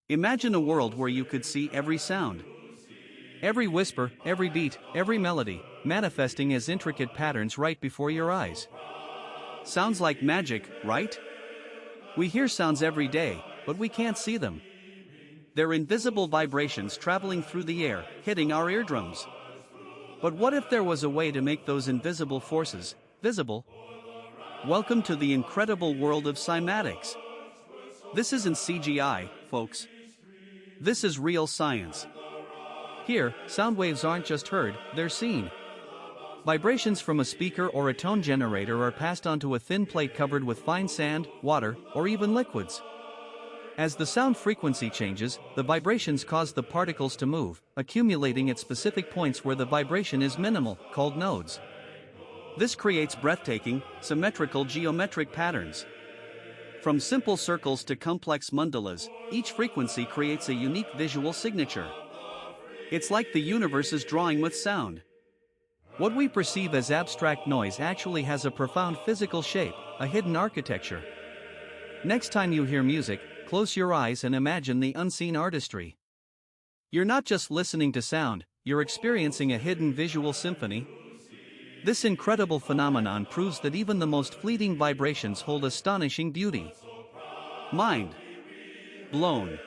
Imagine a world where you could see every sound, every whisper, every beat, every melody, manifesting as intricate patterns right before your eyes. Sounds like magic, right? We hear sounds every day, but we can't see them. They're invisible vibrations traveling through the air, hitting our eardrums. But what if there was a way to make those invisible forces visible? Welcome to the incredible world of cymatics. This isn't CGI, folks. This is real science. Here, sound waves aren't just heard, they're seen. Vibrations from a speaker or a tone generator are passed onto a thin plate covered with fine sand, water, or even liquids. As the sound frequency changes, the vibrations cause the particles to move, accumulating at specific points where the vibration is minimal, called nodes. This creates breathtaking, symmetrical geometric patterns. From simple circles to complex mandalas, each frequency creates a unique visual signature. It's like the universe is drawing with sound. What we perceive as abstract noise actually has a profound physical shape, a hidden architecture. Next time you hear music, close your eyes and imagine the unseen artistry. You're not just listening to sound, you're experiencing a hidden visual symphony. This incredible phenomenon proves that even the most fleeting vibrations hold astonishing beauty. Mind blown.